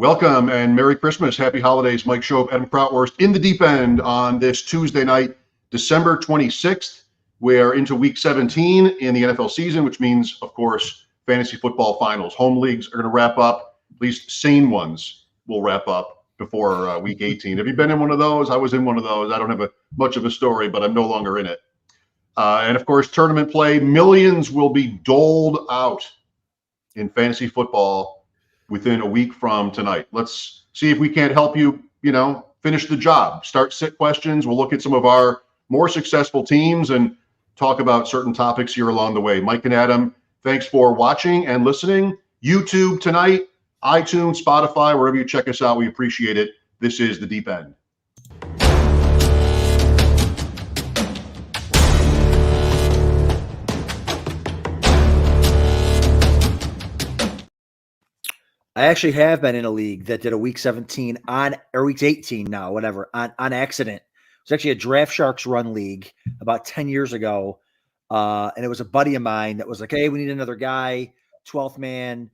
Welcome and Merry Christmas. Happy holidays. Mike Schopp, Adam Krautwurst in the deep end on this Tuesday night, December 26th. We are into week 17 in the NFL season, which means, of course, fantasy football finals. Home leagues are going to wrap up. At least sane ones will wrap up before week 18. Have you been in one of those? I was in one of those. I don't have much of a story, but I'm no longer in it. And, of course, tournament play. Millions will be doled out in fantasy football within a week from tonight. Let's see if we can't help you, finish the job. Start sit questions. We'll look at some of our more successful teams and talk about certain topics here along the way. Mike and Adam, thanks for watching and listening. YouTube tonight, iTunes, Spotify, wherever you check us out, we appreciate it. This is The Deep End. I actually have been in a league that did a week 17 or week 18 now, whatever, on accident. It was actually a Draft Sharks run league about 10 years ago. And it was a buddy of mine that was like, hey, we need another guy, 12th man.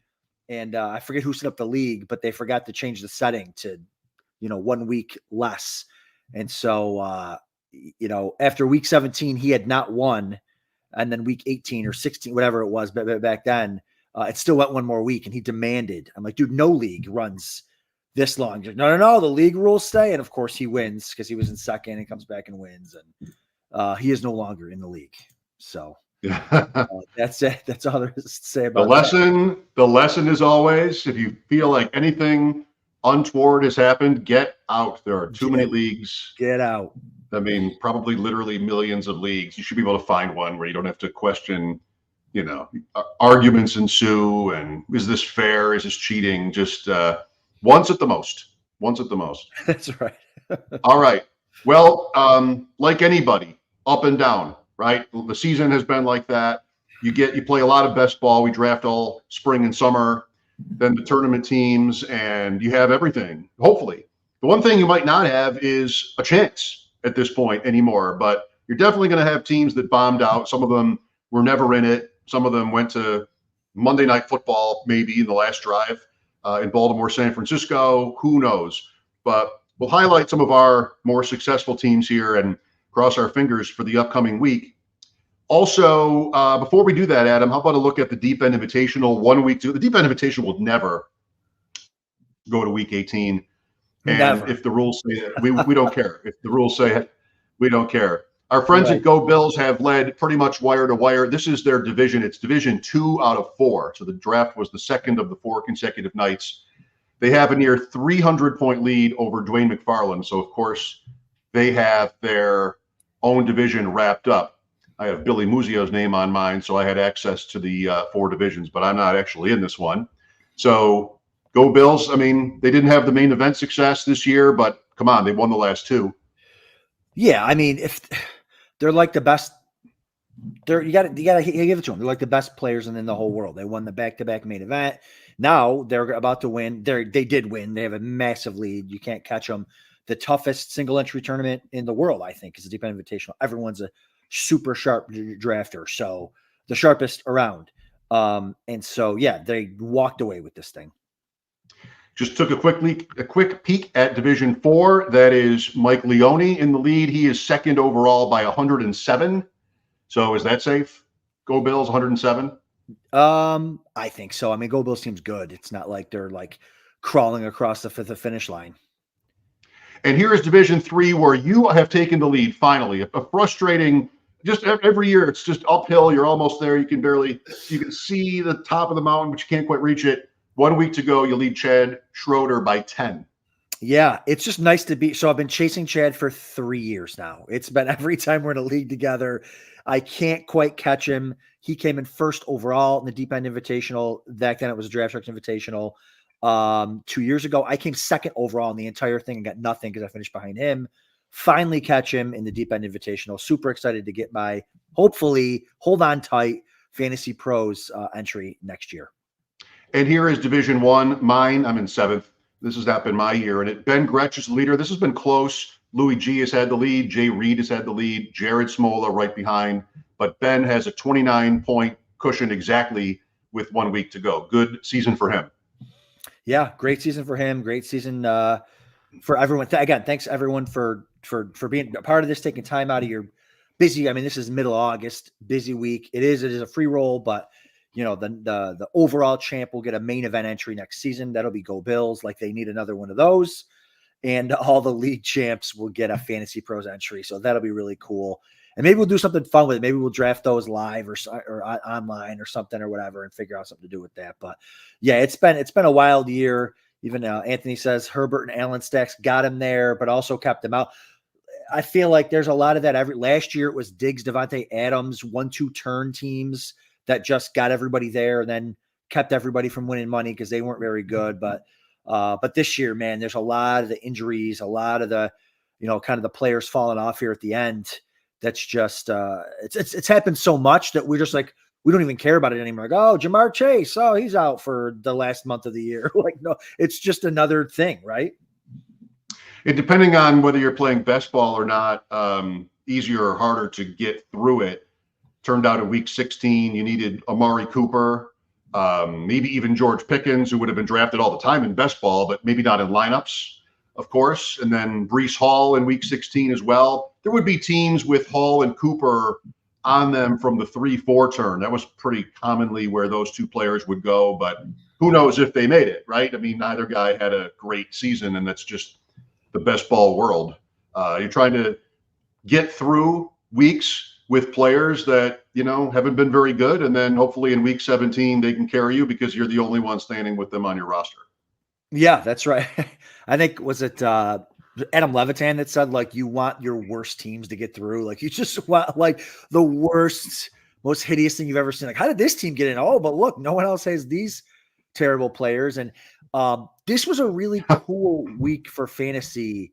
And I forget who set up the league, but they forgot to change the setting to, 1 week less. And so, after week 17, he had not won. And then week 18 or 16, whatever it was back then, it still went one more week, and he demanded. I'm like, dude, no league runs this long. He's like, no, the league rules stay. And, of course, he wins because he was in second and comes back and wins. And he is no longer in the league. So that's it. That's all there is to say about that. The lesson is always, if you feel like anything untoward has happened, get out. There are too many leagues. Get out. I mean, probably literally millions of leagues. You should be able to find one where you don't have to question arguments ensue, and is this fair? Is this cheating? Just once at the most. That's right. All right. Well, like anybody, up and down, right? The season has been like that. You play a lot of best ball. We draft all spring and summer, then the tournament teams, and you have everything, hopefully. The one thing you might not have is a chance at this point anymore, but you're definitely going to have teams that bombed out. Some of them were never in it. Some of them went to Monday Night Football, maybe in the last drive in Baltimore, San Francisco. Who knows? But we'll highlight some of our more successful teams here and cross our fingers for the upcoming week. Also, before we do that, Adam, how about a look at the Deep End Invitational 1 week? The Deep End Invitational will never go to week 18. And Never. If the rules say that, we don't care. If the rules say it, we don't care. Our friends at Go Bills have led pretty much wire to wire. This is their division. It's division 2 out of 4. So the draft was the second of the 4 consecutive nights. They have a near 300-point lead over Dwayne McFarland. So, of course, they have their own division wrapped up. I have Billy Muzio's name on mine, so I had access to the 4 divisions, but I'm not actually in this one. So Go Bills. I mean, they didn't have the main event success this year, but come on, they won the last 2. Yeah, I mean, if they're like the best, you got to give it to them. They're like the best players in the whole world. They won the back-to-back main event. Now they're about to win. They did win. They have a massive lead. You can't catch them. The toughest single entry tournament in the world, I think, is the Deep End Invitational. Everyone's a super sharp drafter, so the sharpest around. And so, yeah, they walked away with this thing. Just took a quick peek at Division 4. That is Mike Leone in the lead. He is second overall by 107. So is that safe? Go Bills, 107? I think so. I mean, Go Bills seems good. It's not like they're like crawling across the finish line. And here is Division 3, where you have taken the lead finally. A frustrating, just every year it's just uphill. You're almost there. You can see the top of the mountain, but you can't quite reach it. 1 week to go, you lead Chad Schroeder by 10. Yeah, it's just nice to be. So I've been chasing Chad for 3 years now. It's been every time we're in a league together. I can't quite catch him. He came in first overall in the Deep End Invitational. Back then it was a Draft Sharks Invitational. 2 years ago, I came second overall in the entire thing and got nothing because I finished behind him. Finally catch him in the Deep End Invitational. Super excited to get my, hopefully, hold on tight, Fantasy Pros entry next year. And here is Division 1. Mine, I'm in 7th. This has not been my year. And Ben Gretsch is the leader. This has been close. Louis G has had the lead. Jay Reed has had the lead. Jared Smola right behind. But Ben has a 29-point cushion exactly with 1 week to go. Good season for him. Yeah, great season for him. Great season for everyone. Again, thanks everyone for being a part of this, taking time out of your busy. I mean, this is middle August, busy week. It is a free roll, but the overall champ will get a main event entry next season. That'll be Go Bills. Like they need another one of those. And all the league champs will get a Fantasy Pros entry. So that'll be really cool. And maybe we'll do something fun with it. Maybe we'll draft those live or online or something or whatever and figure out something to do with that. But yeah, it's been a wild year. Even Anthony says Herbert and Allen stacks got him there, but also kept him out. I feel like there's a lot of that. Last year it was Diggs, Devontae Adams, 1-2 turn teams that just got everybody there and then kept everybody from winning money because they weren't very good. But this year, man, there's a lot of the injuries, a lot of the, kind of the players falling off here at the end. That's just it's happened so much that we're just like, we don't even care about it anymore. Like, oh, Jamar Chase, oh, he's out for the last month of the year. Like, no, it's just another thing, right? Depending on whether you're playing best ball or not, easier or harder to get through it. Turned out in week 16, you needed Amari Cooper, maybe even George Pickens, who would have been drafted all the time in best ball, but maybe not in lineups, of course. And then Breece Hall in week 16 as well. There would be teams with Hall and Cooper on them from the 3-4 turn. That was pretty commonly where those two players would go, but who knows if they made it, right? I mean, neither guy had a great season, and that's just the best ball world. You're trying to get through weeks with players that, haven't been very good. And then hopefully in week 17, they can carry you because you're the only one standing with them on your roster. Yeah, that's right. I think, was it Adam Levitan that said, like, you want your worst teams to get through? Like, you just want, like, the worst, most hideous thing you've ever seen. Like, how did this team get in? Oh, but look, no one else has these terrible players. And this was a really cool week for fantasy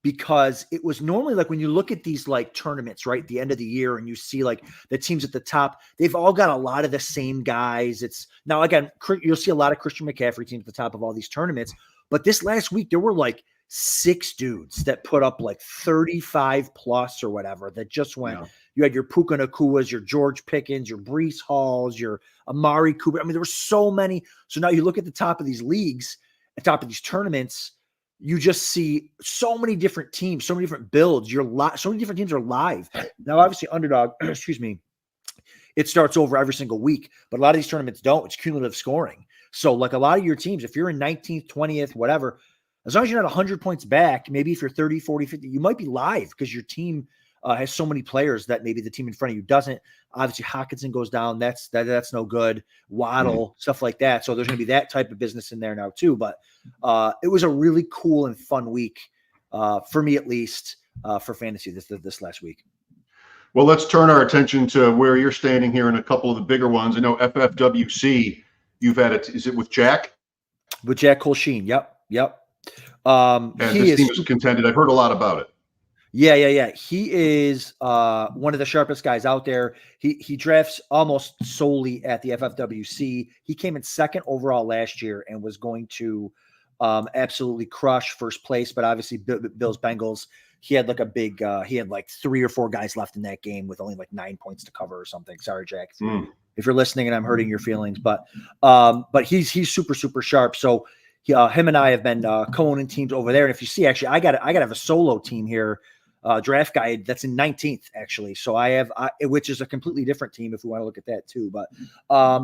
because it was normally like when you look at these like tournaments, right, the end of the year, and you see like the teams at the top, they've all got a lot of the same guys. It's now, again, you'll see a lot of Christian McCaffrey teams at the top of all these tournaments. But this last week, there were like 6 dudes that put up like 35 plus or whatever that just went. Yeah. You had your Puka Nakuas, your George Pickens, your Breece Halls, your Amari Cooper. I mean, there were so many. So now you look at the top of these leagues, at the top of these tournaments, you just see so many different teams, so many different builds. So many different teams are live. Now, obviously, Underdog, excuse me, it starts over every single week, but a lot of these tournaments don't. It's cumulative scoring. So, like a lot of your teams, if you're in 19th, 20th, whatever, as long as you're not 100 points back, maybe if you're 30, 40, 50, you might be live because your team has so many players that maybe the team in front of you doesn't. Obviously, Hockenson goes down. That's no good. Waddle, stuff like that. So there's going to be that type of business in there now too. But it was a really cool and fun week for me, at least, for fantasy this last week. Well, let's turn our attention to where you're standing here in a couple of the bigger ones. I know FFWC, you've had it. Is it with Jack? With Jack Colsheen. Yep. And this team is contended. I've heard a lot about it. Yeah. He is one of the sharpest guys out there. He drafts almost solely at the FFWC. He came in second overall last year and was going to absolutely crush first place. But obviously, Bills Bengals, he had like a big. He had like 3 or 4 guys left in that game with only like 9 points to cover or something. Sorry, Jack, if you're listening and I'm hurting your feelings, but he's super sharp. So him and I have been co-owning teams over there. And if you see, actually, I got to have a solo team here. Draft guide that's in 19th actually. So I have, which is a completely different team if we want to look at that too. But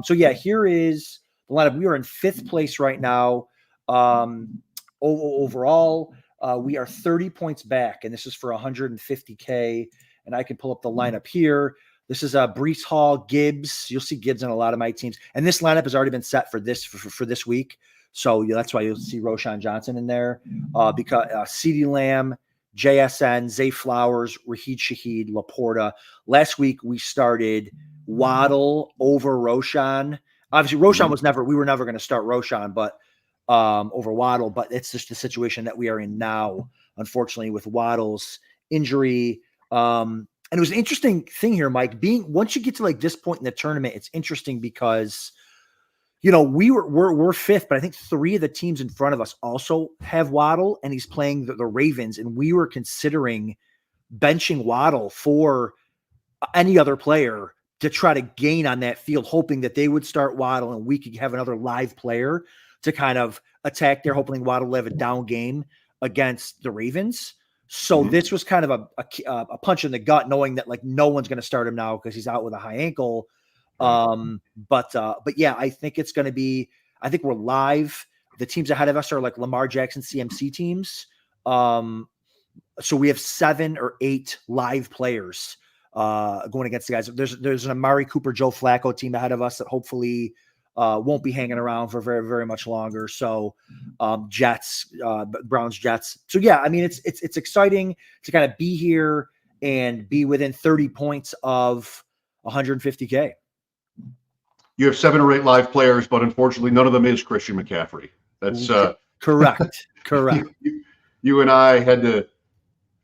so yeah, here is the lineup. We are in 5th place right now. Overall, we are 30 points back, and this is for 150K. And I can pull up the lineup here. This is Breece Hall, Gibbs. You'll see Gibbs on a lot of my teams, and this lineup has already been set for this week. So that's why you'll see Roschon Johnson in there because CeeDee Lamb, JSN, Zay Flowers, Raheed Shaheed, Laporta. Last week we started Waddle over Roschon. Obviously, Roschon we were never going to start Roschon, but over Waddle. But it's just the situation that we are in now, unfortunately, with Waddle's injury. And it was an interesting thing here, Mike. Once you get to like this point in the tournament, it's interesting because we're 5th, but I think 3 of the teams in front of us also have Waddle, and he's playing the Ravens. And we were considering benching Waddle for any other player to try to gain on that field, hoping that they would start Waddle and we could have another live player. to kind of attack there, hoping Waddle will have a down game against the Ravens. So this was kind of a punch in the gut, knowing that like no one's going to start him now because he's out with a high ankle. But yeah, I think it's going to be. I think we're live. The teams ahead of us are like Lamar Jackson CMC teams. So we have 7 or 8 live players going against the guys. There's an Amari Cooper, Joe Flacco team ahead of us that hopefully won't be hanging around for very, very much longer. So Jets, Browns, Jets. So yeah, I mean, it's exciting to kind of be here and be within 30 points of 150K. You have 7 or 8 live players, but unfortunately, none of them is Christian McCaffrey. That's correct. You and I had to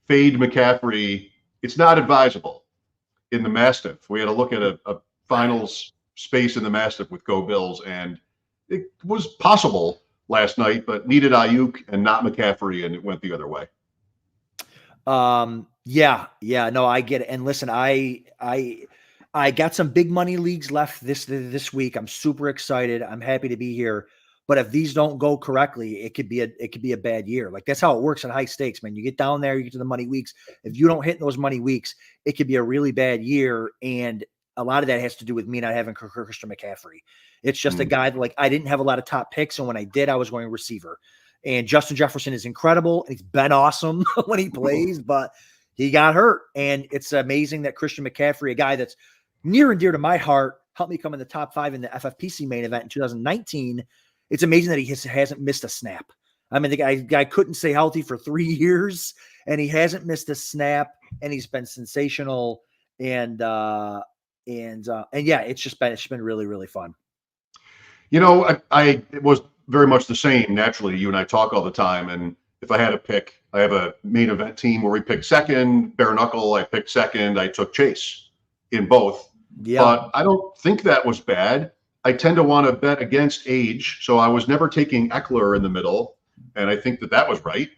fade McCaffrey. It's not advisable in the Mastiff. We had to look at a finals space in the Mastiff with Go Bills, and it was possible last night, but needed Ayuk and not McCaffrey, and it went the other way. Yeah, no, I get it. And listen, I got some big money leagues left this week. I'm super excited. I'm happy to be here. But if these don't go correctly, it could be a bad year. Like that's how it works at high stakes, man. You get down there, you get to the money weeks. If you don't hit those money weeks, it could be a really bad year. And a lot of that has to do with me not having Christian McCaffrey. It's just a guy that like I didn't have a lot of top picks, and when I did, I was going receiver. And Justin Jefferson is incredible, and he's been awesome when he plays, but he got hurt. And it's amazing that Christian McCaffrey, a guy that's near and dear to my heart, helped me come in the top 5 in the FFPC main event in 2019. It's amazing that he hasn't missed a snap. I mean, the guy couldn't stay healthy for 3 years, and he hasn't missed a snap, and he's been sensational. And yeah, it's been really, really fun. You know, it was very much the same. Naturally, you and I talk all the time, and if I had a pick, I have a main event team where we pick second, bare knuckle. I picked second. I took Chase in both. Yeah. But I don't think that was bad. I tend to want to bet against age, so I was never taking Eckler in the middle, and I think that was right.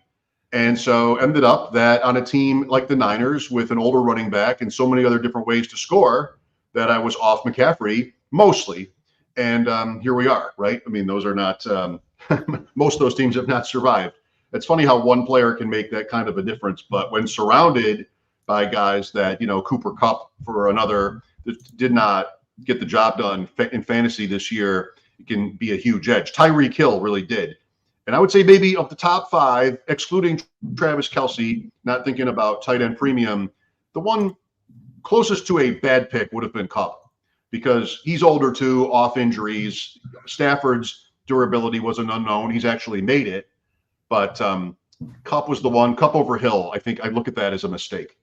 And so ended up that on a team like the Niners with an older running back and so many other different ways to score that I was off McCaffrey mostly. And here we are, right? I mean, those are not most of those teams have not survived. It's funny how one player can make that kind of a difference, but when surrounded by guys that, Cooper Kupp for another that did not get the job done in fantasy this year, it can be a huge edge. Tyreek Hill really did. And I would say maybe of the top 5, excluding Travis Kelce, not thinking about tight end premium, the one closest to a bad pick would have been Kupp because he's older too, off injuries. Stafford's durability was an unknown. He's actually made it. But Kupp was the one. Kupp over Hill, I think I look at that as a mistake.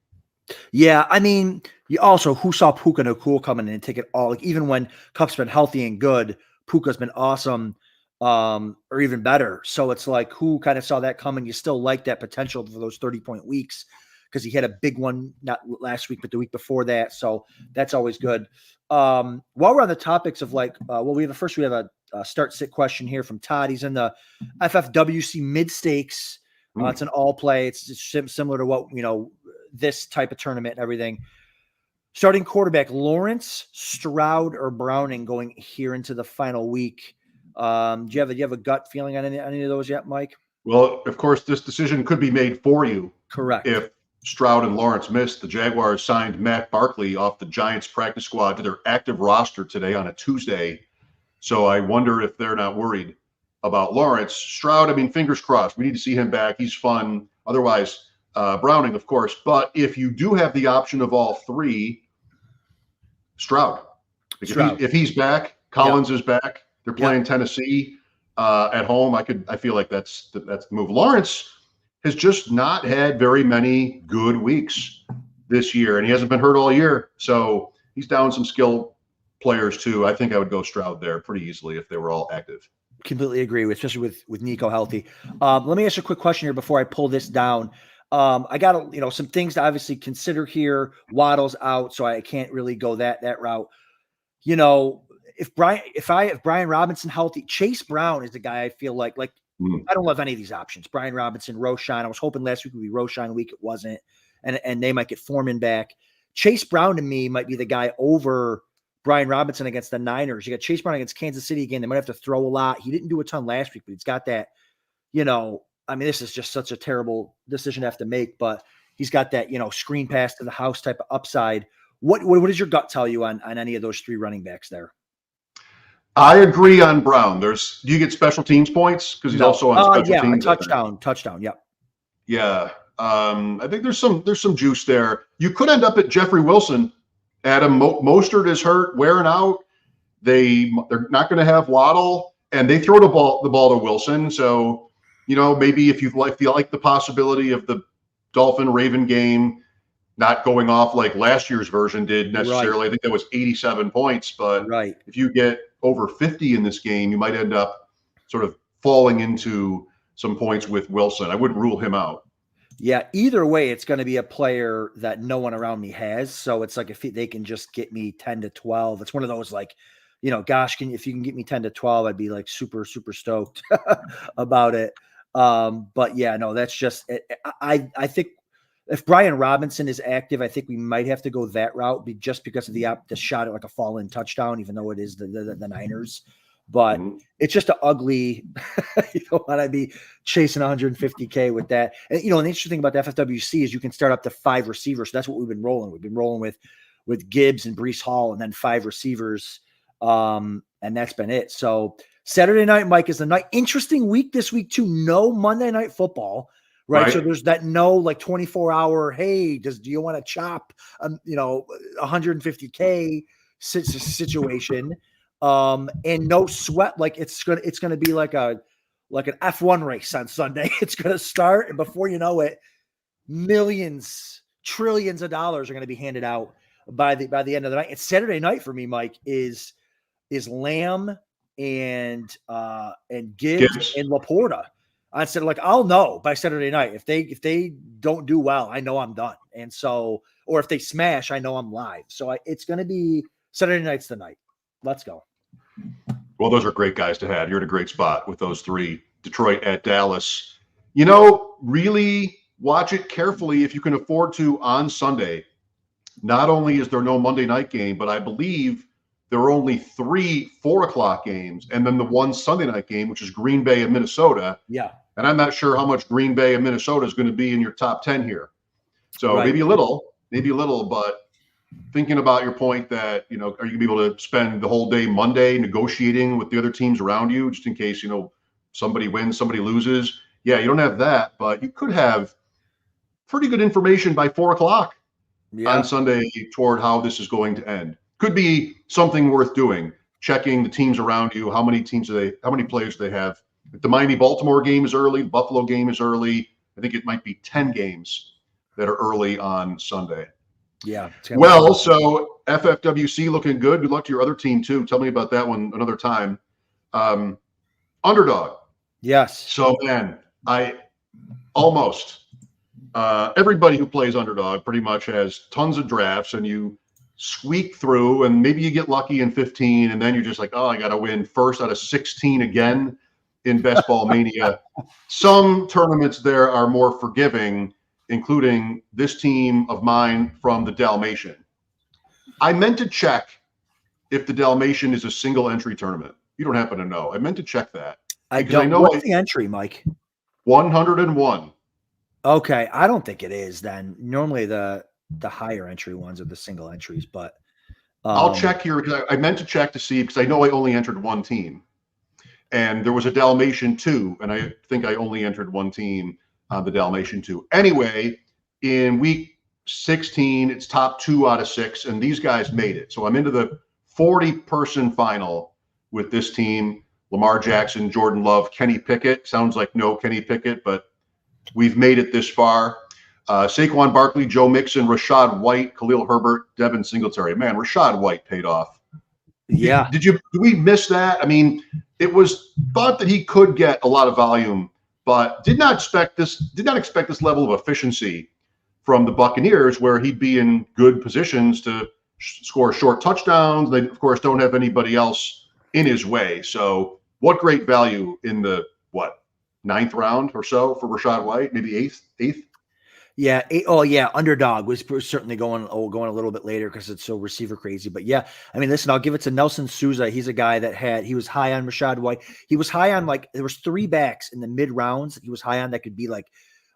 Yeah, I mean, who saw Puka Nacua coming in and take it all? Like even when Kupp's been healthy and good, Puka's been awesome, or even better. So it's like who kind of saw that coming? You still like that potential for those 30-point weeks because he had a big one not last week, but the week before that. So that's always good. While we're on the topics of like, we have a start sit question here from Todd. He's in the FFWC mid stakes. It's an all play. It's similar to what this type of tournament and everything. Starting quarterback, Lawrence, Stroud, or Browning going here into the final week. Do you have a gut feeling on any of those yet, Mike? Well, of course, this decision could be made for you. Correct. If Stroud and Lawrence missed, the Jaguars signed Matt Barkley off the Giants practice squad to their active roster today on a Tuesday. So I wonder if they're not worried about Lawrence. Stroud, I mean, fingers crossed. We need to see him back. He's fun. Otherwise, Browning, of course. But if you do have the option of all 3, Stroud. If he's back, Collins is back. They're playing Tennessee at home. I feel like that's the move. Lawrence has just not had very many good weeks this year, and he hasn't been hurt all year. So he's down some skill players too. I think I would go Stroud there pretty easily if they were all active. Completely agree with, especially with Nico healthy. Let me ask you a quick question here before I pull this down. I got some things to obviously consider here. Waddle's out, so I can't really go that route. If Brian Robinson healthy, Chase Brown is the guy I feel like I don't love any of these options. Brian Robinson, Roschon. I was hoping last week would be Roschon week. It wasn't, and they might get Foreman back. Chase Brown to me might be the guy over Brian Robinson against the Niners. You got Chase Brown against Kansas City again. They might have to throw a lot. He didn't do a ton last week, but he's got that, I mean, this is just such a terrible decision to have to make, but he's got that, screen pass to the house type of upside. What does your gut tell you on any of those three running backs there? I agree on Brown. Do you get special teams points? Because he's also on special teams. Touchdown. Yep. Yeah. I think there's some juice there. You could end up at Jeffrey Wilson. Adam Mostert is hurt, wearing out. They're not going to have Waddle, and they throw the ball to Wilson. So, maybe if you like the possibility of the Dolphin-Raven game not going off like last year's version did necessarily. Right. I think that was 87 points, but if you get over 50 in this game, you might end up sort of falling into some points with Wilson. I wouldn't rule him out. Yeah, either way, it's going to be a player that no one around me has. So it's like if they can just get me 10 to 12, it's one of those like, gosh, if you can get me 10 to 12, I'd be like super, super stoked about it. But yeah, no, that's just I think if Brian Robinson is active, I think we might have to go that route just because of the shot at like a fall-in touchdown, even though it is the Niners. But it's just an ugly, you don't want to be chasing 150K with that. And, and the interesting thing about the FFWC is you can start up to 5 receivers. So that's what we've been rolling. We've been rolling with Gibbs and Breece Hall and then 5 receivers. And that's been it. So Saturday night, Mike, is the night. Interesting week this week too. No Monday Night Football. Right. So there's that 24-hour, hey, do you want to chop, 150K situation. And no sweat. Like it's going to be like an F1 race on Sunday. It's going to start. And before you know it, millions, trillions of dollars are going to be handed out by the end of the night. It's Saturday night for me, Mike, is Lamb and Gibbs and Laporta. I said, I'll know by Saturday night if they don't do well, I know I'm done. And so, or if they smash, I know I'm live. So it's going to be Saturday night's the night. Let's go. Well, those are great guys to have. You're in a great spot with those three. Detroit at Dallas. Really watch it carefully if you can afford to on Sunday. Not only is there no Monday night game, but I believe there are only 3 4:00 games, and then the one Sunday night game, which is Green Bay and Minnesota. Yeah. And I'm not sure how much Green Bay and Minnesota is going to be in your top 10 here. So maybe a little, but thinking about your point that, are you going to be able to spend the whole day Monday negotiating with the other teams around you just in case, somebody wins, somebody loses? Yeah, you don't have that, but you could have pretty good information by 4:00 on Sunday toward how this is going to end. Could be something worth doing, checking the teams around you. How many players do they have? If the Miami-Baltimore game is early, the Buffalo game is early. I think it might be 10 games that are early on Sunday. Yeah. Well, so FFWC looking good. Good luck to your other team too. Tell me about that one another time. Underdog. Yes. So man, everybody who plays Underdog pretty much has tons of drafts, and you squeak through, and maybe you get lucky in 15, and then you're just like, oh, I got to win first out of 16 again in Best Ball Mania. Some tournaments there are more forgiving, including this team of mine from the Dalmatian. I meant to check if the Dalmatian is a single entry tournament. You don't happen to know. I meant to check that. I don't know. What's the entry, Mike? 101. Okay. I don't think it is then. Normally the higher entry ones are the single entries, but I'll check here because I meant to check to see, because I know I only entered one team. And there was a Dalmatian 2, and I think I only entered one team on the Dalmatian 2. Anyway, in week 16, it's top 2 out of 6, and these guys made it. So I'm into the 40-person final with this team. Lamar Jackson, Jordan Love, Kenny Pickett. Sounds like no Kenny Pickett, but we've made it this far. Saquon Barkley, Joe Mixon, Rashad White, Khalil Herbert, Devin Singletary. Man, Rashad White paid off. Yeah. Did we miss that? I mean, it was thought that he could get a lot of volume, but did not expect this level of efficiency from the Buccaneers, where he'd be in good positions to score short touchdowns. They, of course, don't have anybody else in his way. So what great value in the 9th round or so for Rashad White, maybe eighth. Yeah. Oh, yeah. Underdog was certainly going a little bit later because it's so receiver crazy. But yeah, I mean, listen, I'll give it to Nelson Souza. He's a guy that he was high on Rachaad White. He was high on there was 3 backs in the mid rounds that he was high on that could be like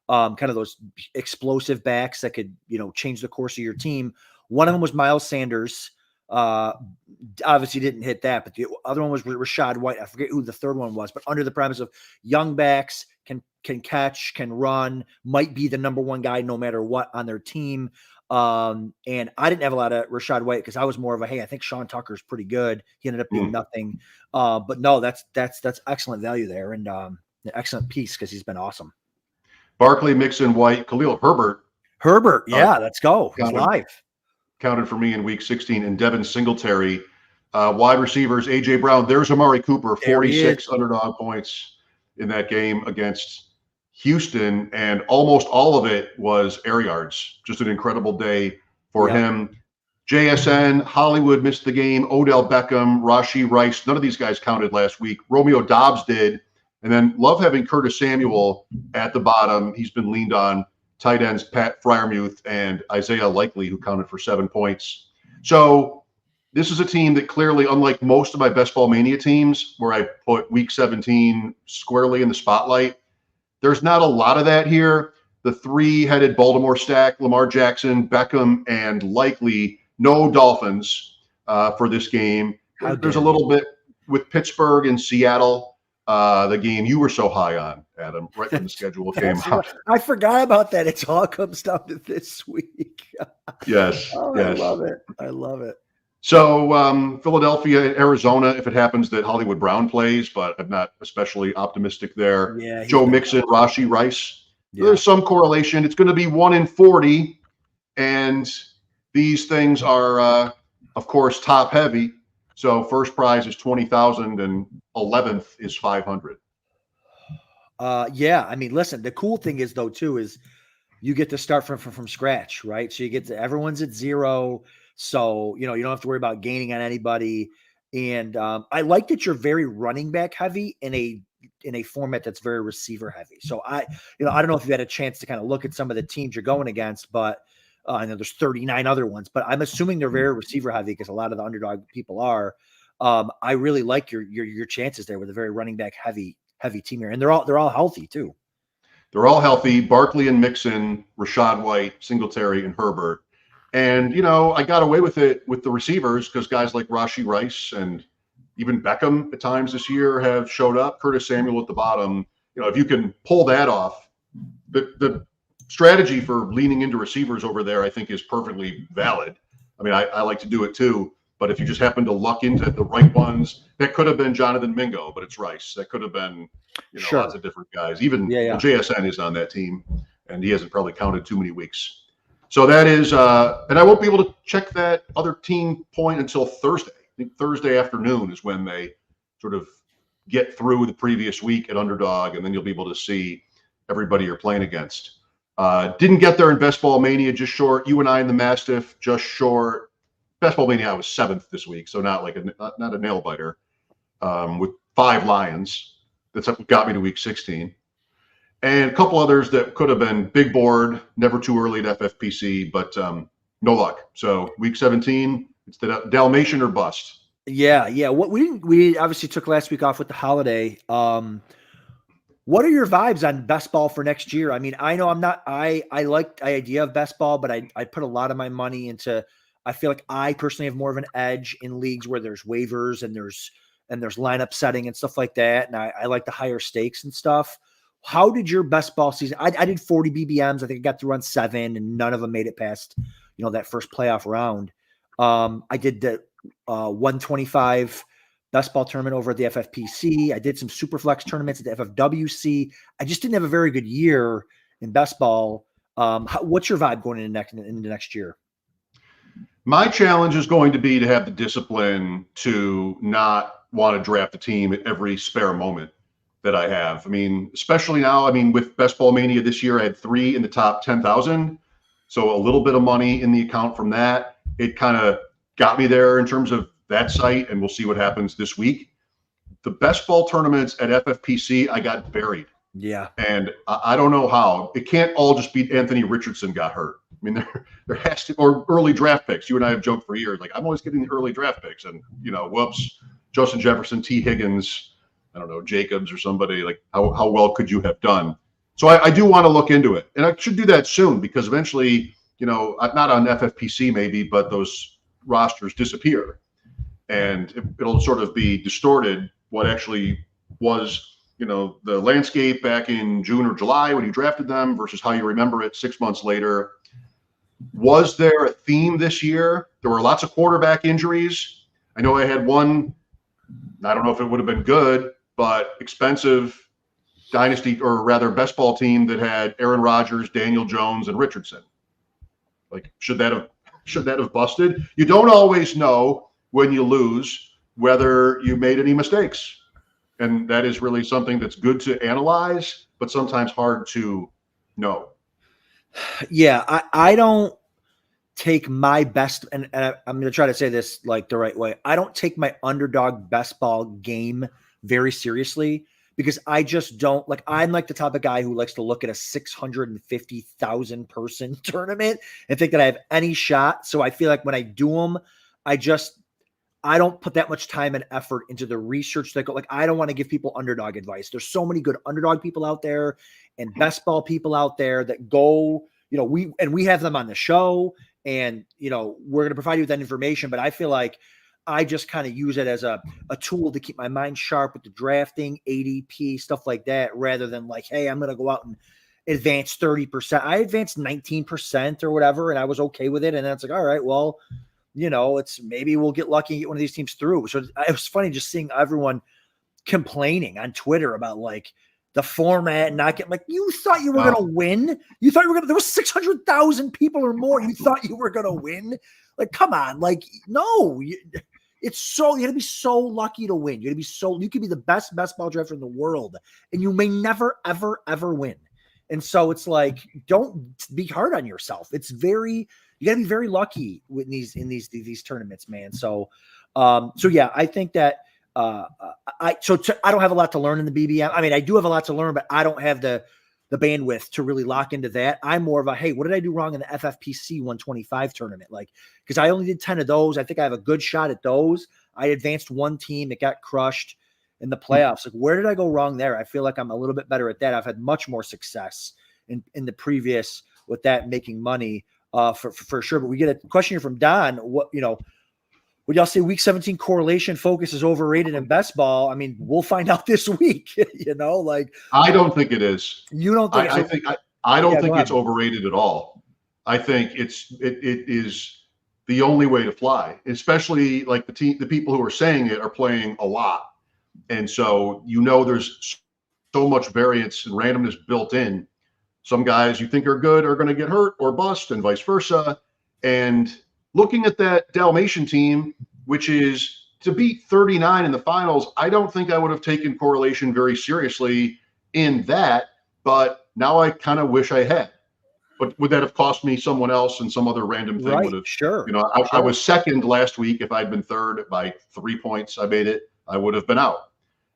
kind of those explosive backs that could, change the course of your team. One of them was Miles Sanders. Obviously didn't hit that, but the other one was Rachaad White. I forget who the third one was, but under the premise of young backs can catch, can run, might be the number 1 guy no matter what on their team. And I didn't have a lot of Rachaad White because I was more of a, hey, I think Sean Tucker's pretty good. He ended up being nothing. But no, that's excellent value there, and an excellent piece because he's been awesome. Barkley, Mixon, White, Khalil Herbert, yeah, let's go. He's live. Counted for me in week 16, and Devin Singletary. Wide receivers, A.J. Brown. There's Amari Cooper, 46 underdog points in that game against Houston, and almost all of it was air yards. Just an incredible day for him. JSN, Hollywood missed the game. Odell Beckham, Rashee Rice. None of these guys counted last week. Romeo Doubs did. And then love having Curtis Samuel at the bottom. He's been leaned on. Tight ends Pat Freiermuth and Isaiah Likely, who counted for 7 points. So this is a team that clearly, unlike most of my Best Ball Mania teams, where I put week 17 squarely in the spotlight, there's not a lot of that here. The 3-headed Baltimore stack, Lamar Jackson, Beckham, and Likely, no Dolphins for this game. There's a little bit with Pittsburgh and Seattle. The game you were so high on, Adam, right when the schedule came out. I forgot about that. It all comes down to this week. Yes. Yes. I love it. So Philadelphia, Arizona, if it happens that Hollywood Brown plays, but I'm not especially optimistic there. Yeah, Joe Mixon, Rashee Rice. Yeah. There's some correlation. It's going to be 1 in 40, and these things are, of course, top heavy. So first prize is 20,000 and 11th is 500. Yeah, I mean, listen, the cool thing is though too is you get to start from scratch, right? So you get to everyone's at 0, so you don't have to worry about gaining on anybody. And I like that you're very running back heavy in a format that's very receiver heavy. So I don't know if you had a chance to kind of look at some of the teams you're going against, but I know there's 39 other ones, but I'm assuming they're very receiver heavy because a lot of the underdog people are. I really like your chances there with a very running back heavy team here, and they're all healthy too. They're all healthy. Barkley and Mixon, Rachaad White, Singletary, and Herbert. And I got away with it with the receivers because guys like Rashee Rice and even Beckham at times this year have showed up. Curtis Samuel at the bottom. If you can pull that off, the strategy for leaning into receivers over there, I think, is perfectly valid. I mean, I like to do it too, but if you just happen to luck into the right ones, that could have been Jonathan Mingo, but it's Rice. That could have been, lots of different guys. Even JSN is on that team, and he hasn't probably counted too many weeks. So that is, and I won't be able to check that other team point until Thursday. I think Thursday afternoon is when they sort of get through the previous week at Underdog, and then you'll be able to see everybody you're playing against. Didn't get there in Best Ball Mania, just short. You and I in the Mastiff, just short. Best Ball Mania, I was 7th this week, so not a nail biter. With 5 Lions, that's what got me to week 16, and a couple others that could have been big board, never too early at FFPC, but no luck. So week 17, it's the Dalmatian or bust. Yeah. What we obviously took last week off with the holiday. What are your vibes on best ball for next year? I mean, I know I like the idea of best ball, but I put a lot of my money into, I feel like I personally have more of an edge in leagues where there's waivers and there's lineup setting and stuff like that. And I like the higher stakes and stuff. How did your best ball season? I did 40 BBMs. I think I got through on 7 and none of them made it past, that first playoff round. I did the 125 best ball tournament over at the FFPC. I did some super flex tournaments at the FFWC. I just didn't have a very good year in best ball. What's your vibe going into next year? My challenge is going to be to have the discipline to not want to draft a team at every spare moment that I have. I mean, especially now, with Best Ball Mania this year, I had 3 in the top 10,000. So a little bit of money in the account from that. It kind of got me there in terms of that site, and we'll see what happens this week. The best ball tournaments at FFPC, I got buried. Yeah. And I don't know how. It can't all just be Anthony Richardson got hurt. I mean, there has to, or early draft picks. You and I have joked for years, like, I'm always getting the early draft picks. And, whoops, Justin Jefferson, T. Higgins, I don't know, Jacobs or somebody. Like, how well could you have done? So I do want to look into it. And I should do that soon because eventually, not on FFPC maybe, but those rosters disappear. And it'll sort of be distorted what actually was the landscape back in June or July when you drafted them versus how you remember it 6 months later. Was there a theme this year? There were lots of quarterback injuries. I know I had one, I don't know if it would have been good, but expensive dynasty, or rather best ball team that had Aaron Rodgers, Daniel Jones, and Richardson. Like, should that have busted? You don't always know when you lose whether you made any mistakes. And that is really something that's good to analyze, but sometimes hard to know. Yeah, I don't take my best, and I'm going to try to say this like the right way. I don't take my underdog best ball game very seriously because I just don't like, I'm like the type of guy who likes to look at a 650,000 person tournament and think that I have any shot. So I feel like when I do them, I don't put that much time and effort into the research that go, like, I don't want to give people underdog advice. There's so many good underdog people out there and best ball people out there that go, we have them on the show and, we're going to provide you with that information. But I feel like I just kind of use it as a tool to keep my mind sharp with the drafting, ADP, stuff like that, rather than like, hey, I'm going to go out and advance 30%. I advanced 19% or whatever, and I was okay with it. And then it's like, all right, well, it's maybe we'll get lucky and get one of these teams through. So it was funny just seeing everyone complaining on Twitter about like the format and not getting, like, you thought you were going to win. You thought you were going to, there was 600,000 people or more. You thought you were going to win. Like, come on. Like, no, you got to be so lucky to win. You could be the best ball drafter in the world and you may never, ever, ever win. And so it's like, don't be hard on yourself. You got to be very lucky with these tournaments, man. So yeah, I think that I don't have a lot to learn in the BBM. I mean, I do have a lot to learn, but I don't have the bandwidth to really lock into that. I'm more of a, hey, what did I do wrong in the FFPC 125 tournament? Like, because I only did 10 of those. I think I have a good shot at those. I advanced one team. It got crushed in the playoffs. Like, where did I go wrong there? I feel like I'm a little bit better at that. I've had much more success in the previous with that, making money. For sure. But we get a question here from Don. Would y'all say week 17 correlation focus is overrated in best ball? I mean, we'll find out this week, like. I don't think it is. You don't think I don't think it's overrated at all. I think it is the only way to fly, especially like the people who are saying it are playing a lot. And so, there's so much variance and randomness built in. Some guys you think are good are going to get hurt or bust and vice versa. And looking at that Dalmatian team, which is to beat 39 in the finals, I don't think I would have taken correlation very seriously in that, but now I kind of wish I had. But would that have cost me someone else and some other random thing would have? Sure. I was second last week. If I'd been third by 3 points, I made it, I would have been out.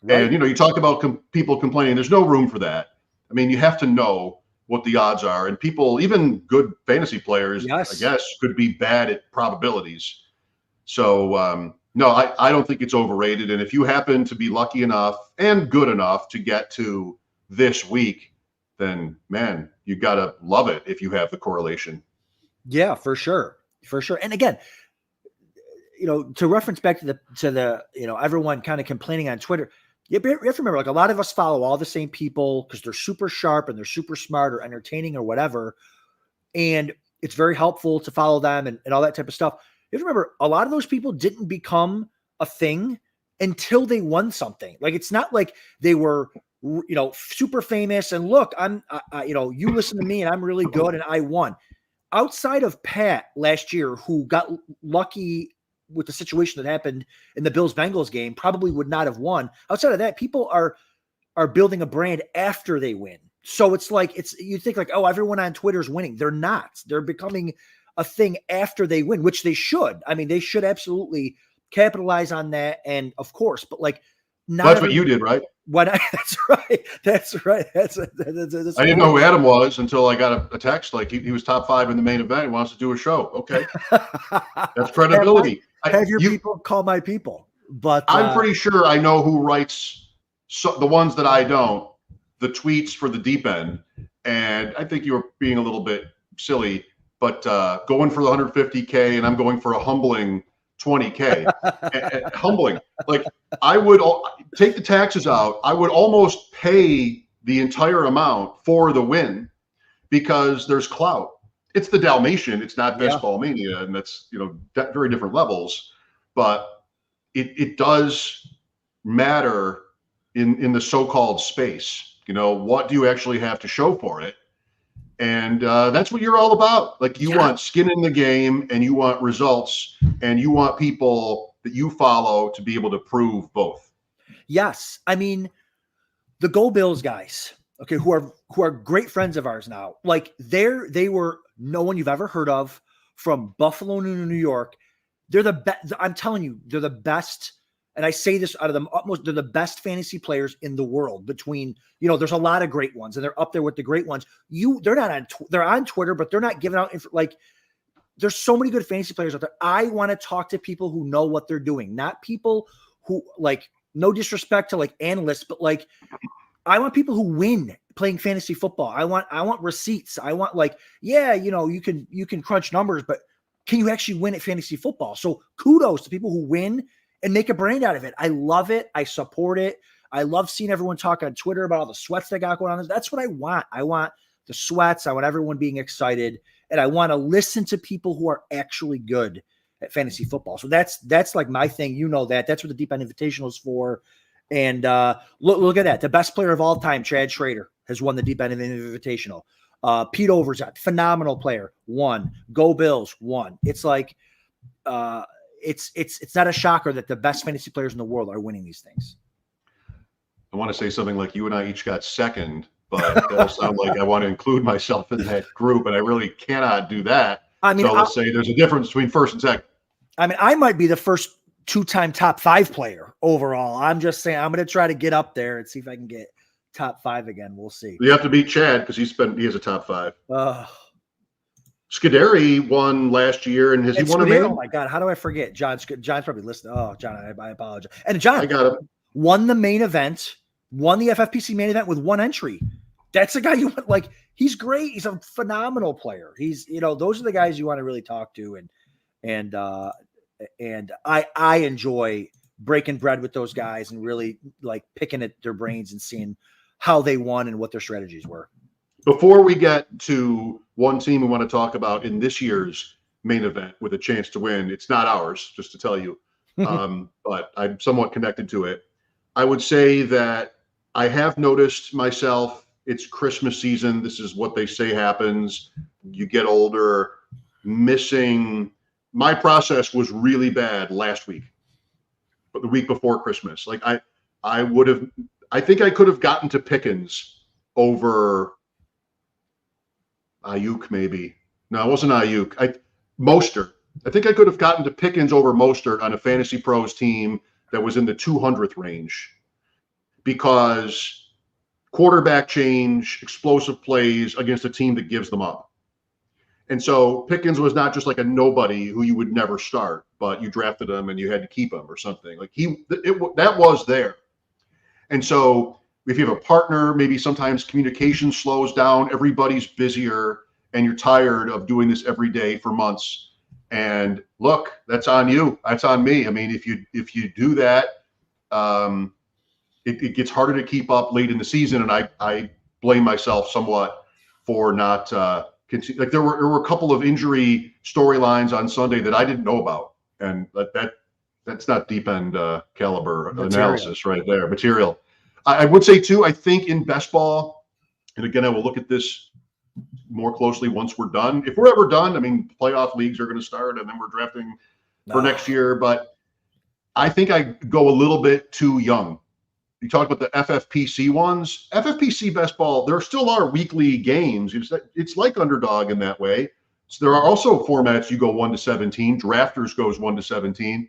Right. And, you talk about people complaining. There's no room for that. I mean, you have to know what the odds are, and people, even good fantasy players, yes, I guess, could be bad at probabilities. So no, I don't think it's overrated. And if you happen to be lucky enough and good enough to get to this week, then man, you gotta love it if you have the correlation. Yeah, for sure. And again, to reference back to the everyone kind of complaining on Twitter. You have to remember, like, a lot of us follow all the same people because they're super sharp and they're super smart or entertaining or whatever. And it's very helpful to follow them and all that type of stuff. You have to remember, a lot of those people didn't become a thing until they won something. Like, it's not like they were, super famous and look, you listen to me and I'm really good and I won. Outside of Pat last year, who got lucky with the situation that happened in the Bills-Bengals game, probably would not have won. Outside of that, people are building a brand after they win. So it's like, you think like, oh, everyone on Twitter is winning. They're not. They're becoming a thing after they win, which they should. I mean, they should absolutely capitalize on that. And of course, but like, that's what you did, right? Why not? That's right. That's right. That's I didn't know who Adam was until I got a text like he was top 5 in the main event. He wants to do a show. Okay, that's credibility. Have your people call my people. But I'm pretty sure I know who writes the ones that I don't, the tweets for the deep end. And I think you were being a little bit silly, but going for the 150K and I'm going for a humbling 20K. Humbling. Like I would take the taxes out. I would almost pay the entire amount for the win because there's clout. It's the Dalmatian. It's not Best Ball Mania. And that's, very different levels. But it does matter in the so-called space. What do you actually have to show for it? And that's what you're all about. Like you want skin in the game and you want results and you want people that you follow to be able to prove both. Yes. I mean, the Go Bills guys, okay, who are great friends of ours now. Like they were no one you've ever heard of from Buffalo to New York. They're the best. I'm telling you, they're the best. And I say this out of the utmost, they're the best fantasy players in the world between, there's a lot of great ones and they're up there with the great ones. They're not on, they're on Twitter, but they're not giving out, there's so many good fantasy players out there. I want to talk to people who know what they're doing, not people who no disrespect to analysts, but I want people who win playing fantasy football. I want receipts. I want you can crunch numbers, but can you actually win at fantasy football? So kudos to people who win and make a brand out of it. I love it. I support it. I love seeing everyone talk on Twitter about all the sweats they got going on. That's what I want. I want the sweats. I want everyone being excited. And I want to listen to people who are actually good at fantasy football. So that's like my thing. That's what the Deep End Invitational is for. And look at that. The best player of all time, Chad Schrader, has won the Deep End Invitational. Pete Overzet, phenomenal player, won. Go Bills, won. It's like it's not a shocker that the best fantasy players in the world are winning these things. I want to say something like you and I each got second, but that'll sound like I want to include myself in that group, and I really cannot do that. I mean, so let's say there's a difference between first and second. I mean, I might be the first 2-time top 5 player overall. I'm just saying I'm going to try to get up there and see if I can get top 5 again. We'll see. You have to beat Chad because he has a top 5. Scuderi won last year, and he won a main? Oh my God, how do I forget? John's probably listening. Oh, John, I apologize. And John, I got him. Won the main event, won the FFPC main event with 1 entry. That's the guy you want. He's great. He's a phenomenal player. He's, those are the guys you want to really talk to, and I enjoy breaking bread with those guys and really picking at their brains and seeing how they won and what their strategies were. Before we get to one team we want to talk about in this year's main event with a chance to win, it's not ours, just to tell you, but I'm somewhat connected to it. I would say that I have noticed myself, it's Christmas season. This is what they say happens. You get older, missing. My process was really bad last week, but the week before Christmas. I think I could have gotten to Pickens over Ayuk, maybe. No, it wasn't Ayuk. Mostert. I think I could have gotten to Pickens over Mostert on a Fantasy Pros team that was in the 200th range because quarterback change, explosive plays against a team that gives them up. And so Pickens was not just a nobody who you would never start, but you drafted him and you had to keep him or something. That was there. And so if you have a partner, maybe sometimes communication slows down, everybody's busier, and you're tired of doing this every day for months. And look, that's on you. That's on me. I mean, if you do that, it gets harder to keep up late in the season. And I blame myself somewhat for not there were a couple of injury storylines on Sunday that I didn't know about, and that's not deep end caliber analysis right there. Material. I would say too, I think in best ball, and again, I will look at this more closely once we're done. If we're ever done, I mean, playoff leagues are going to start and then we're drafting for next year, but I think I go a little bit too young. You talk about the FFPC ones. FFPC best ball, there still are weekly games. It's like Underdog in that way. So there are also formats you go 1 to 17. Drafters goes 1 to 17.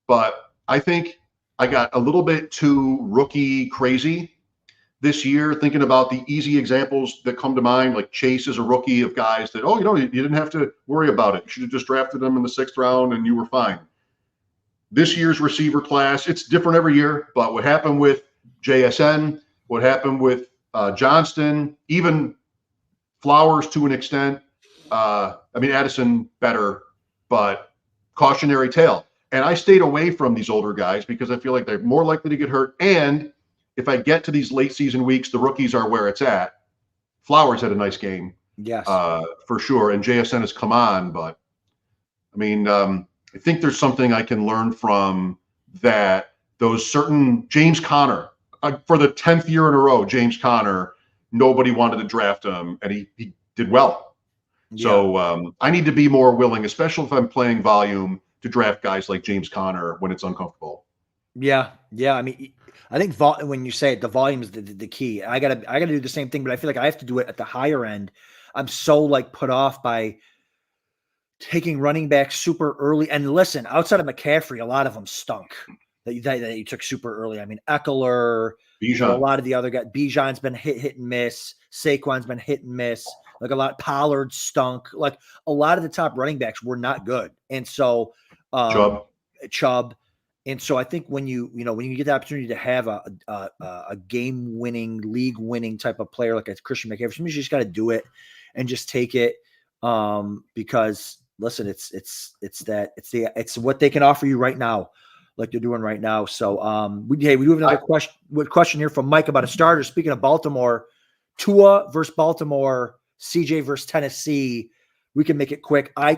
But I think I got a little bit too rookie crazy this year, thinking about the easy examples that come to mind, like Chase is a rookie of guys that, oh, you didn't have to worry about it. You should have just drafted them in the 6th round and you were fine. This year's receiver class, it's different every year, but what happened with JSN, what happened with Johnston, even Flowers to an extent. Addison better, but cautionary tale. And I stayed away from these older guys because I feel like they're more likely to get hurt. And if I get to these late season weeks, the rookies are where it's at. Flowers had a nice game. Yes. For sure. And JSN has come on, but I think there's something I can learn from that. Those certain James Conner, for the 10th year in a row, James Conner, nobody wanted to draft him, and he did well. Yeah. So I need to be more willing, especially if I'm playing volume, to draft guys like James Conner when it's uncomfortable. Yeah. I think when you say it, the volume is the key. I gotta do the same thing, but I feel like I have to do it at the higher end. I'm so put off by taking running back super early. And listen, outside of McCaffrey, a lot of them stunk that you took super early. I mean, Eckler, Bijan. A lot of the other guys. Bijan's been hit and miss. Saquon's been hit and miss. Pollard stunk. A lot of the top running backs were not good. And so Chubb. And so I think when you get the opportunity to have a game-winning, league-winning type of player like a Christian McCaffrey, sometimes you just got to do it and just take it because listen, it's what they can offer you right now, like they're doing right now. So we do have another question here from Mike about a starter. Speaking of Baltimore, Tua versus Baltimore, CJ versus Tennessee. We can make it quick. I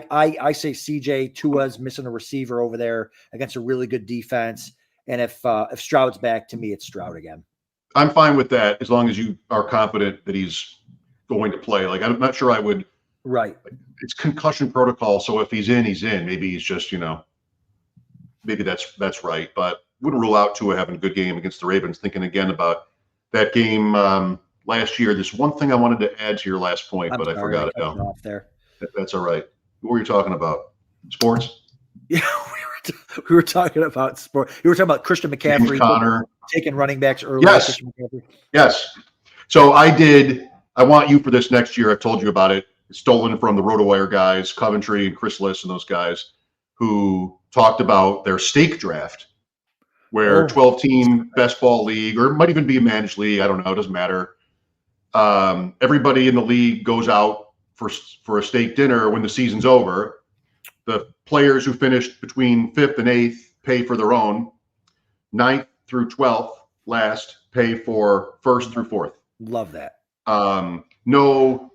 say CJ. Tua's missing a receiver over there against a really good defense. And if Stroud's back, to me, it's Stroud again. I'm fine with that as long as you are confident that he's going to play. I'm not sure I would. Right. It's concussion protocol. So if he's in, he's in. Maybe he's just, maybe that's right. But wouldn't rule out Tua having a good game against the Ravens. Thinking again about that game last year. This one thing I wanted to add to your last point, but I forgot it now. Off there. That's all right. What were you talking about? Sports? Yeah, we were talking about sport. You were talking about Christian McCaffrey, Connor taking running backs early. Yes. Yes. So I want you for this next year. I've told you about it. It's stolen from the RotoWire guys, Coventry and Chris Liss and those guys who talked about their stake draft, where 12-team best ball league, or it might even be a managed league. I don't know. It doesn't matter. Everybody in the league goes out for a steak dinner when the season's over. The players who finished between 5th and 8th pay for their own. 9th through 12th last pay for 1st through 4th. Love that. No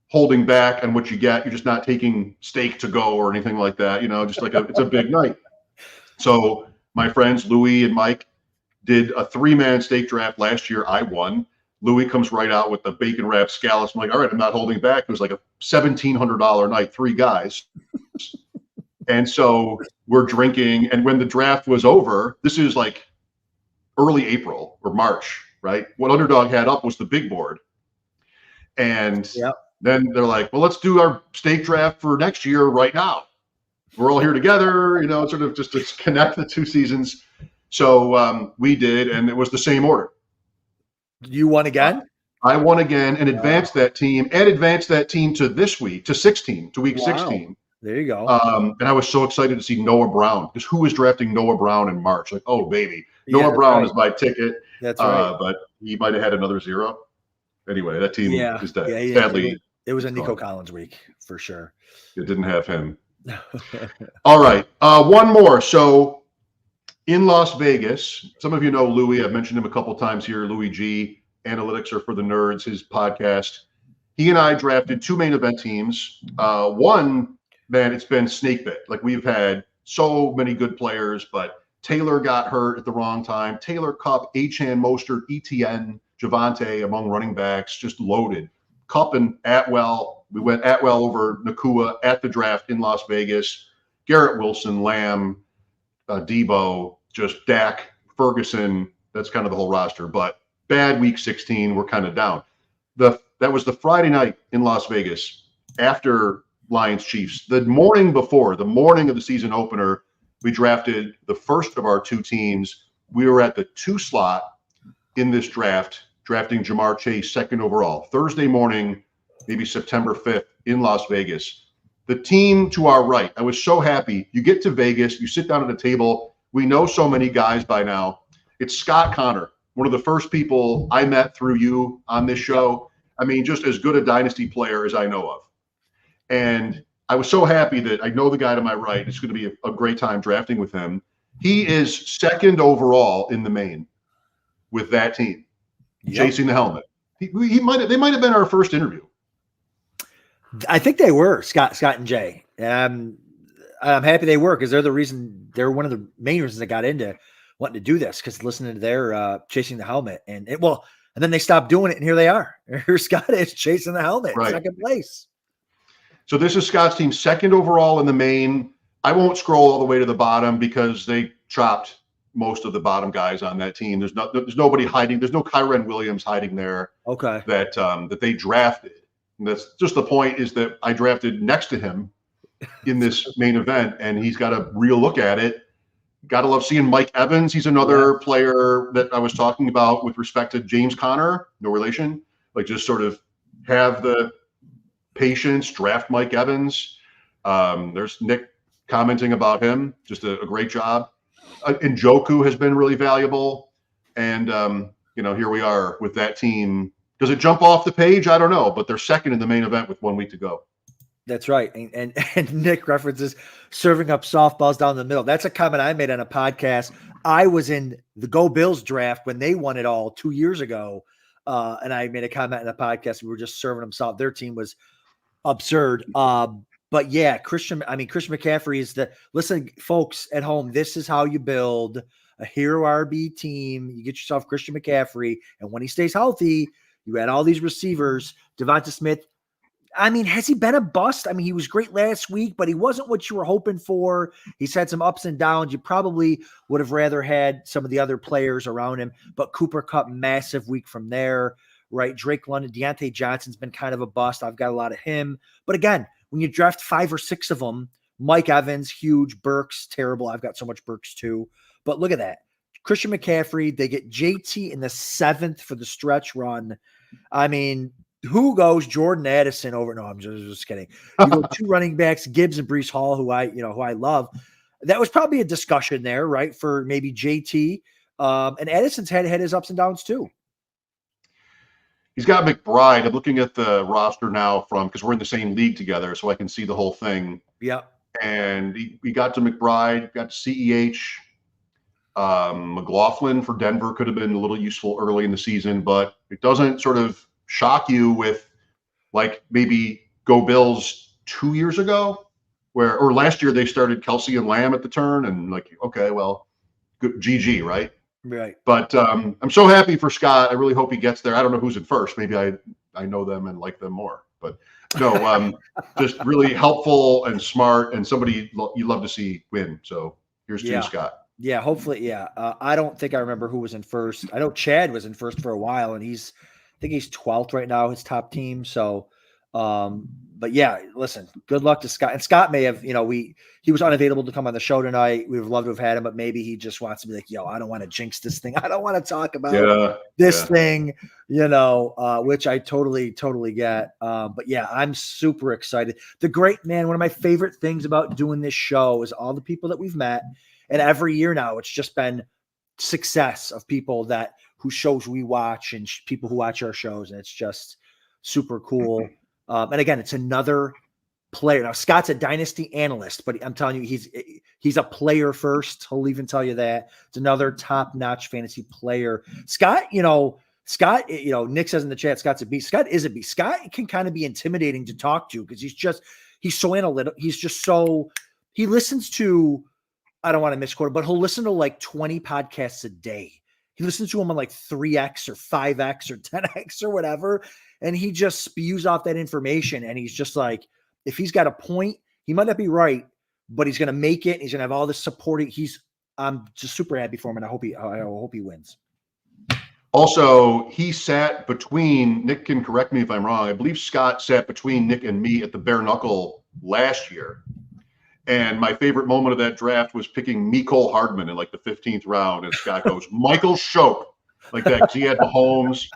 holding back on what you get. You're just not taking steak to go or anything like that. Just it's a big night. So my friends Louie and Mike did a 3-man steak draft last year. I won. Louis comes right out with the bacon wrapped scallops. I'm like, all right, I'm not holding back. It was like a $1,700 night, 3 guys. And so we're drinking. And when the draft was over, this is like early April or March, right? What Underdog had up was the big board. And then they're like, well, let's do our steak draft for next year right now. We're all here together, sort of just to connect the 2 seasons. So we did, and it was the same order. You won again? I won again and advanced that team to this week, to 16, to week 16. There you go. And I was so excited to see Noah Brown, because who was drafting Noah Brown in March? Like, oh, baby. Noah Brown is my ticket. That's right. But he might have had another 0. Anyway, that team is dead. Sadly, it was a Nico Collins week for sure. It didn't have him. All right. One more. So in Las Vegas, some of you know Louis. I've mentioned him a couple times here. Louis G. Analytics are for the nerds, his podcast. He and I drafted 2 main event teams. One, man, it's been snake bit. We've had so many good players, but Taylor got hurt at the wrong time. Taylor, Cup, Achane, Mostert, ETN, Javante among running backs, just loaded. Cup and Atwell. We went Atwell over Nakua at the draft in Las Vegas. Garrett Wilson, Lamb, Debo, just Dak, Ferguson. That's kind of the whole roster. But bad week 16. We're kind of down. That was the Friday night in Las Vegas after Lions Chiefs. The morning before, the morning of the season opener, we drafted the first of our 2 teams we were at the 2 slot in this draft, drafting Jamar Chase second overall, Thursday morning, maybe September 5th in Las Vegas. The team to our right, I was so happy. You get to Vegas, you sit down at a table. We know so many guys by now. It's Scott Connor, one of the first people I met through you on this show. I mean, just as good a Dynasty player as I know of. And I was so happy that I know the guy to my right. It's going to be a great time drafting with him. He is second overall in the main with that team, chasing the helmet. They might have been our first interview. I think they were Scott and Jay. And I'm happy they were, because they're one of the main reasons I got into wanting to do this, because listening to their chasing the helmet and then they stopped doing it, and here they are. Here Scott is chasing the helmet, right. Second place. So this is Scott's team, second overall in the main. I won't scroll all the way to the bottom because they chopped most of the bottom guys on that team. There's nobody hiding. There's no Kyren Williams hiding there. Okay. That they drafted. And that's just the point, is that I drafted next to him in this main event, and he's got a real look at it. Got to love seeing Mike Evans. He's another player that I was talking about with respect to James Conner, no relation. Like, just sort of have the patience, draft Mike Evans. There's Nick commenting about him. Just a great job. Njoku has been really valuable. And, here we are with that team. Does it jump off the page? I don't know, but they're second in the main event with 1 week to go. That's right. And Nick references serving up softballs down the middle. That's a comment I made on a podcast. I was in the Go Bills draft when they won it all 2 years ago. And I made a comment in a podcast. We were just serving them soft. Their team was absurd. But yeah, Christian McCaffrey is listen, folks at home, this is how you build a hero RB team. You get yourself Christian McCaffrey, and when he stays healthy, you add all these receivers. Devonta Smith, has he been a bust? He was great last week, but he wasn't what you were hoping for. He's had some ups and downs. You probably would have rather had some of the other players around him, but Cooper Kupp, massive week from there, right? Drake London, Deontay Johnson's been kind of a bust. I've got a lot of him. But again, when you draft 5 or 6 of them, Mike Evans, huge. Burks, terrible. I've got so much Burks too. But look at that. Christian McCaffrey, they get JT in the 7th for the stretch run. Who goes Jordan Addison over? No, I'm just kidding. You go 2 running backs, Gibbs and Breece Hall, who I love. That was probably a discussion there, right? For maybe JT. And Addison's had his ups and downs too. He's got McBride. I'm looking at the roster now because we're in the same league together, so I can see the whole thing. Yeah. And we got to McBride, got to CEH. McLaughlin for Denver could have been a little useful early in the season, but it doesn't sort of shock you with, like, maybe Go Bills 2 years ago, or last year they started Kelsey and Lamb at the turn, and like, okay, well, good, GG, right? Right. But I'm so happy for Scott. I really hope he gets there. I don't know who's in first. Maybe I know them and like them more. But no, just really helpful and smart, and somebody you love to see win. So here's to Scott. Yeah, hopefully, yeah. I don't think I remember who was in first. I know Chad was in first for a while, and I think he's 12th right now, his top team. So, but yeah, listen, good luck to Scott. And Scott may have, he was unavailable to come on the show tonight. We would love to have had him, but maybe he just wants to be like, I don't want to jinx this thing. I don't want to talk about this thing, which I totally get. But yeah, I'm super excited. One of my favorite things about doing this show is all the people that we've met. And every year now, it's just been success of people whose shows we watch and people who watch our shows. And it's just super cool. And again, it's another player. Now, Scott's a Dynasty analyst, but I'm telling you, he's a player first. He'll even tell you that. It's another top-notch fantasy player. Scott, Nick says in the chat, Scott's a beast. Scott is a beast. Scott can kind of be intimidating to talk to because he's so analytical. He listens to, I don't want to misquote it, but he'll listen to like 20 podcasts a day. He listens to them on like 3X or 5X or 10X or whatever. And he just spews off that information. And he's just like, if he's got a point, he might not be right, but he's going to make it. He's going to have all this supporting. I'm just super happy for him. And I hope he wins. Also, he sat between, Nick can correct me if I'm wrong, I believe Scott sat between Nick and me at the bare knuckle last year. And my favorite moment of that draft was picking Mecole Hardman in like the 15th round. And Scott goes, Michael Schopp, like that, because he had Mahomes.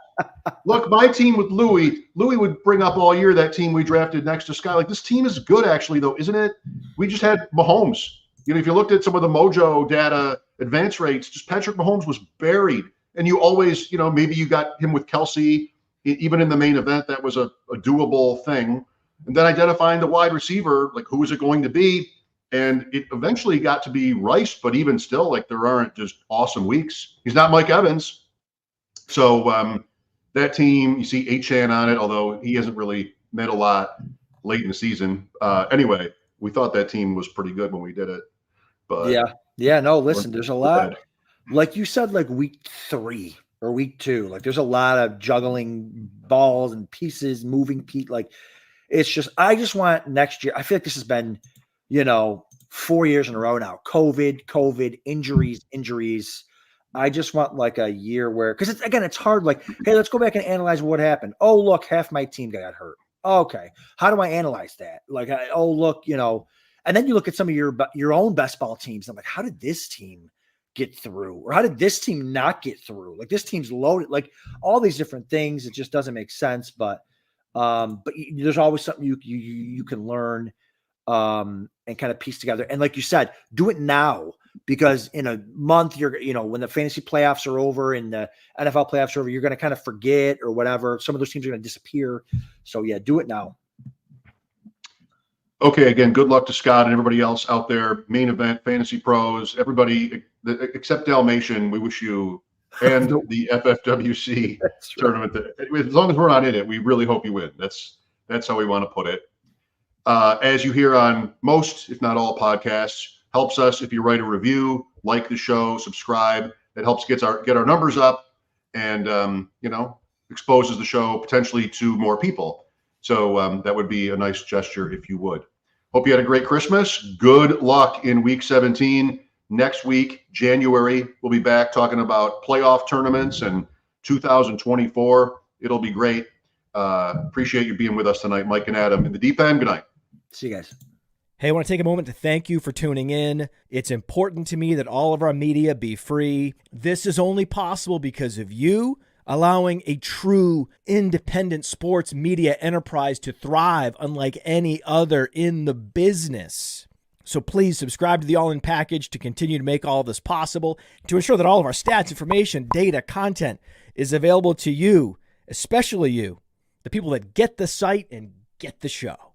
Look, my team with Louis would bring up all year that team we drafted next to Scott. Like, this team is good, actually, though, isn't it? We just had Mahomes. You know, if you looked at some of the Mojo data advance rates, just Patrick Mahomes was buried. And you always, you know, maybe you got him with Kelsey, even in the main event, that was a doable thing. And then identifying the wide receiver, like, who is it going to be? And it eventually got to be Rice, but even still, like, there aren't just awesome weeks. He's not Mike Evans. So that team, you see Achan on it, although he hasn't really meant a lot late in the season. Anyway, we thought that team was pretty good when we did it. But yeah, no, listen, there's a lot, like you said, like week 3 or week 2, like there's a lot of juggling balls and pieces, moving like it's just, I just want next year. I feel like this has been, 4 years in a row now. COVID, injuries. I just want like a year where, because it's hard. Like, hey, let's go back and analyze what happened. Oh, look, half my team got hurt. Okay, how do I analyze that? Like, look, and then you look at some of your own best ball teams. I'm like, how did this team get through, or how did this team not get through? Like, this team's loaded. Like, all these different things. It just doesn't make sense. But there's always something you can learn and kind of piece together. And like you said, do it now, because in a month, when the fantasy playoffs are over and the NFL playoffs are over, you're going to kind of forget or whatever. Some of those teams are going to disappear. So yeah, do it now. Okay. Again, good luck to Scott and everybody else out there. Main event, fantasy pros, everybody except Dalmatian. We wish you and the FFWC tournament. As long as we're not in it, we really hope you win. That's how we want to put it. As you hear on most, if not all, podcasts, helps us if you write a review, like the show, subscribe. It helps get our numbers up, and exposes the show potentially to more people. So that would be a nice gesture if you would. Hope you had a great Christmas. Good luck in week 17. Next week, January, we'll be back talking about playoff tournaments and 2024. It'll be great. Appreciate you being with us tonight, Mike and Adam in the deep end. Good night. See you guys. Hey, I want to take a moment to thank you for tuning in. It's important to me that all of our media be free. This is only possible because of you allowing a true independent sports media enterprise to thrive unlike any other in the business. So please subscribe to the All In Package to continue to make all of this possible, to ensure that all of our stats, information, data, content is available to you, especially you, the people that get the site and get the show.